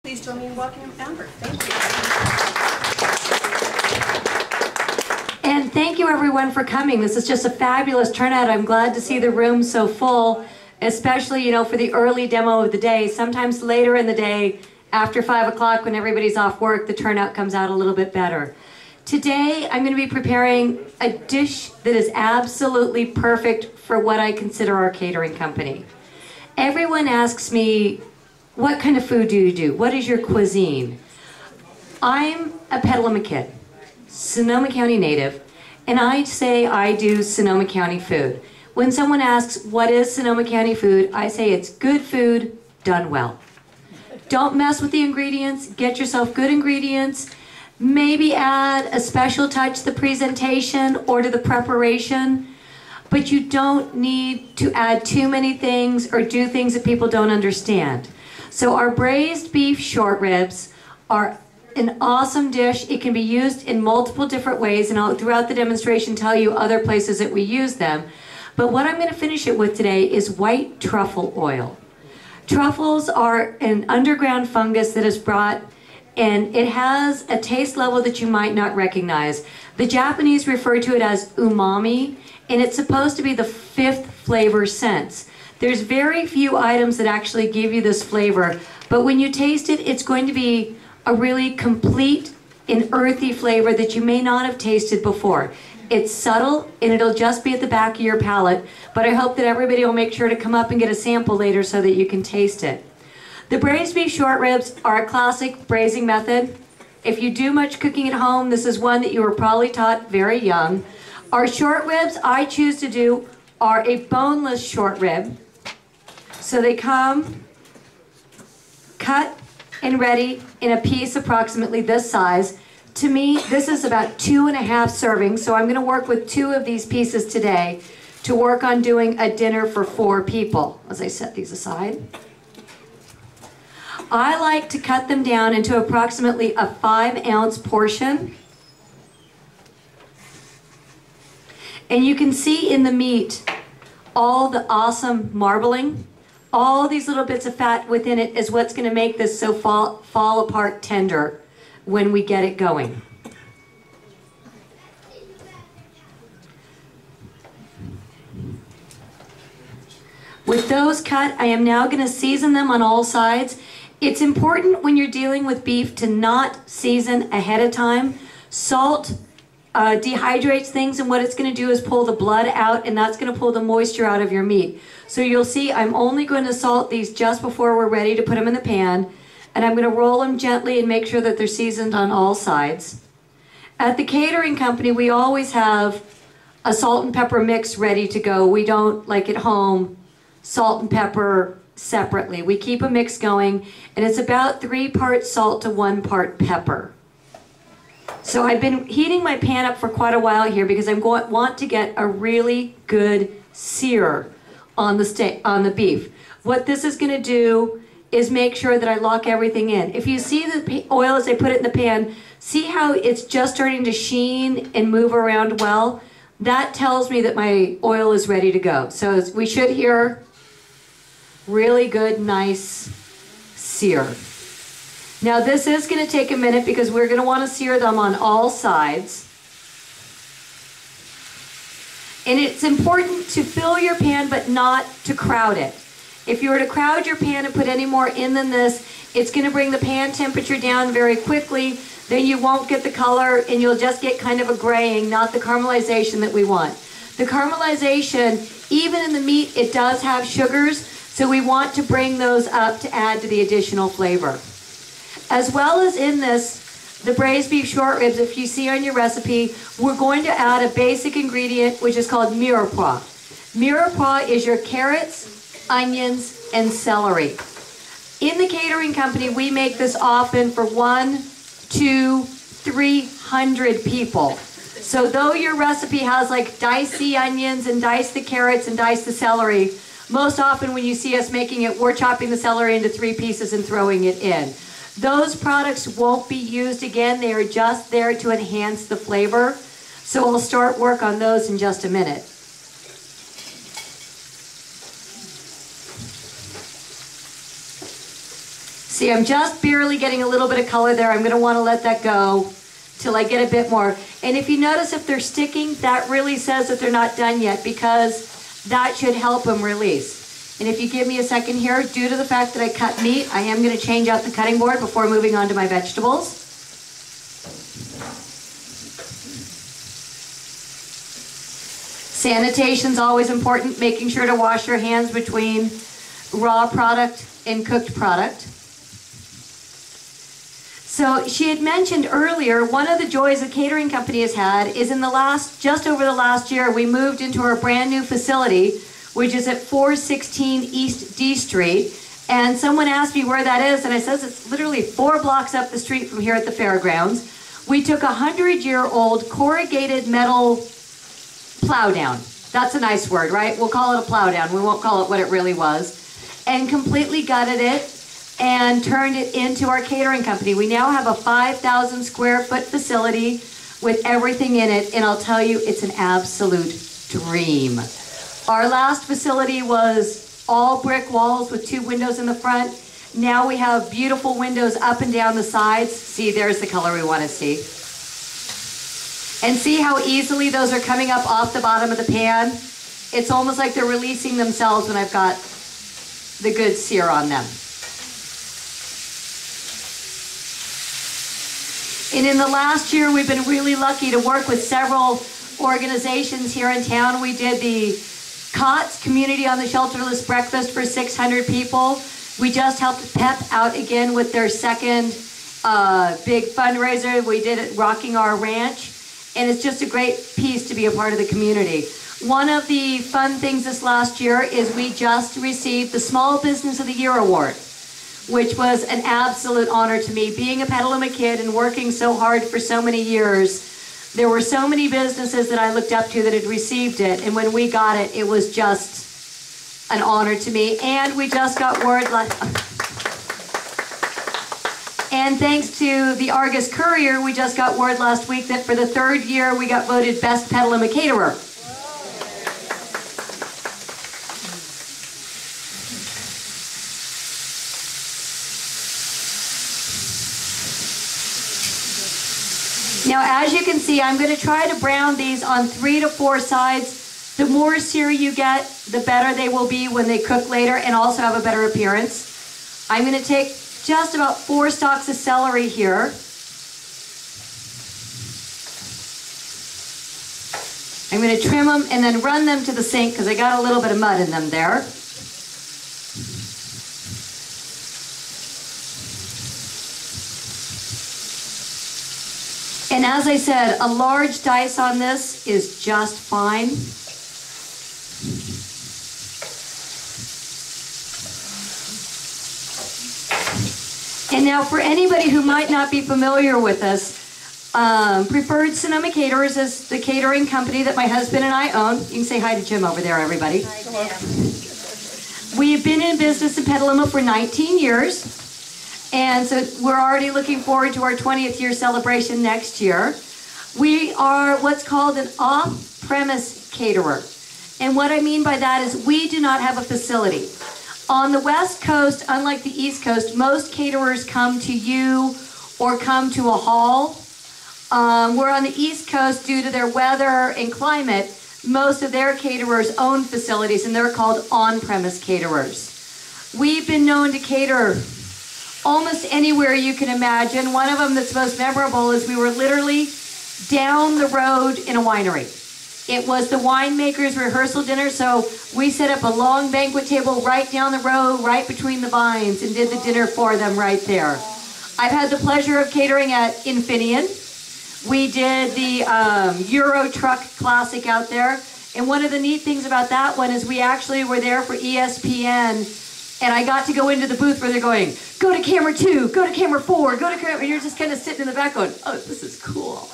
Please join me in welcoming Amber. Thank you. And thank you everyone for coming. This is just a fabulous turnout. I'm glad to see the room so full, especially, for the early demo of the day. Sometimes later in the day, after 5 o'clock when everybody's off work, the turnout comes out a little bit better. Today, I'm going to be preparing a dish that is absolutely perfect for what I consider our catering company. Everyone asks me, what kind of food do you do? What is your cuisine? I'm a Petaluma kid, Sonoma County native, and I say I do Sonoma County food. When someone asks, what is Sonoma County food? I say it's good food done well. Don't mess with the ingredients. Get yourself good ingredients. Maybe add a special touch to the presentation or to the preparation, but you don't need to add too many things or do things that people don't understand. So our braised beef short ribs are an awesome dish. It can be used in multiple different ways, and I'll throughout the demonstration tell you other places that we use them. But what I'm going to finish it with today is white truffle oil. Truffles are an underground fungus that is brought, and it has a taste level that you might not recognize. The Japanese refer to it as umami, and it's supposed to be the 5th flavor sense. There's very few items that actually give you this flavor, but when you taste it, it's going to be a really complete and earthy flavor that you may not have tasted before. It's subtle, and it'll just be at the back of your palate, but I hope that everybody will make sure to come up and get a sample later so that you can taste it. The braised beef short ribs are a classic braising method. If you do much cooking at home, this is one that you were probably taught very young. Our short ribs I choose to do are a boneless short rib. So they come cut and ready in a piece approximately this size. To me, this is about 2.5 servings, so I'm going to work with 2 of these pieces today to work on doing a dinner for 4 people, as I set these aside. I like to cut them down into approximately a 5-ounce portion. And you can see in the meat all the awesome marbling. All these little bits of fat within it is what's going to make this so fall apart tender when we get it going. With those cut, I am now going to season them on all sides. It's important when you're dealing with beef to not season ahead of time. Salt dehydrates things, and what it's going to do is pull the blood out, and that's going to pull the moisture out of your meat. So you'll see I'm only going to salt these just before we're ready to put them in the pan, and I'm going to roll them gently and make sure that they're seasoned on all sides. At the catering company, we always have a salt and pepper mix ready to go. We don't, like at home, salt and pepper separately. We keep a mix going, and it's about 3 parts salt to 1 part pepper. So I've been heating my pan up for quite a while here because I want to get a really good sear on the beef. What this is going to do is make sure that I lock everything in. If you see the oil as I put it in the pan, see how it's just starting to sheen and move around well? That tells me that my oil is ready to go. So we should hear really good, nice sear. Now this is going to take a minute because we're going to want to sear them on all sides. And it's important to fill your pan but not to crowd it. If you were to crowd your pan and put any more in than this, it's going to bring the pan temperature down very quickly. Then you won't get the color and you'll just get kind of a graying, not the caramelization that we want. The caramelization, even in the meat, it does have sugars, so we want to bring those up to add to the additional flavor. As well as in this, the braised beef short ribs, if you see on your recipe, we're going to add a basic ingredient which is called mirepoix. Mirepoix is your carrots, onions, and celery. In the catering company, we make this often for 100, 200, 300 people. So though your recipe has like dice the onions and dice the carrots and dice the celery, most often when you see us making it, we're chopping the celery into 3 pieces and throwing it in. Those products won't be used again. They are just there to enhance the flavor. So we'll start work on those in just a minute. See, I'm just barely getting a little bit of color there. I'm going to want to let that go till I get a bit more. And if you notice if they're sticking, that really says that they're not done yet, because that should help them release. And if you give me a second here, due to the fact that I cut meat, I am going to change out the cutting board before moving on to my vegetables. Sanitation's always important, making sure to wash your hands between raw product and cooked product. So she had mentioned earlier, one of the joys a catering company has had is just over the last year, we moved into our brand new facility, which is at 416 East D Street. And someone asked me where that is, and I says it's literally 4 blocks up the street from here at the fairgrounds. We took a 100-year-old corrugated metal plow down. That's a nice word, right? We'll call it a plow down. We won't call it what it really was. And completely gutted it and turned it into our catering company. We now have a 5,000 square foot facility with everything in it, and I'll tell you, it's an absolute dream. Our last facility was all brick walls with 2 windows in the front. Now we have beautiful windows up and down the sides. See, there's the color we want to see. And see how easily those are coming up off the bottom of the pan? It's almost like they're releasing themselves when I've got the good sear on them. And in the last year, we've been really lucky to work with several organizations here in town. We did the COTS, Community on the Shelterless Breakfast for 600 people. We just helped PEP out again with their second big fundraiser. We did it Rocking Our Ranch. And it's just a great piece to be a part of the community. One of the fun things this last year is we just received the Small Business of the Year Award, which was an absolute honor to me. Being a Petaluma kid and working so hard for so many years, there were so many businesses that I looked up to that had received it. And when we got it, it was just an honor to me. And we just got word And thanks to the Argus Courier, we just got word last week that for the 3rd year, we got voted Best Petaluma Caterer. Now, as you can see, I'm going to try to brown these on 3 to 4 sides. The more sear you get, the better they will be when they cook later and also have a better appearance. I'm going to take just about 4 stalks of celery here. I'm going to trim them and then run them to the sink because I got a little bit of mud in them there. And as I said, a large dice on this is just fine. And now for anybody who might not be familiar with us, Preferred Sonoma Caterers is the catering company that my husband and I own. You can say hi to Jim over there, everybody. Hi, Jim. We've been in business in Petaluma for 19 years. And so we're already looking forward to our 20th year celebration next year. We are what's called an off-premise caterer. And what I mean by that is we do not have a facility. On the West Coast, unlike the East Coast, most caterers come to you or come to a hall. We're on the East Coast, due to their weather and climate, most of their caterers own facilities, and they're called on-premise caterers. We've been known to cater almost anywhere you can imagine. One of them that's most memorable is we were literally down the road in a winery. It was the winemaker's rehearsal dinner, so we set up a long banquet table right down the road, right between the vines, and did the dinner for them right there. I've had the pleasure of catering at Infineon. We did the Euro Truck Classic out there, and one of the neat things about that one is we actually were there for ESPN, and I got to go into the booth where they're going, go to camera 2, go to camera 4, go to camera, and you're just kind of sitting in the back going, oh, this is cool.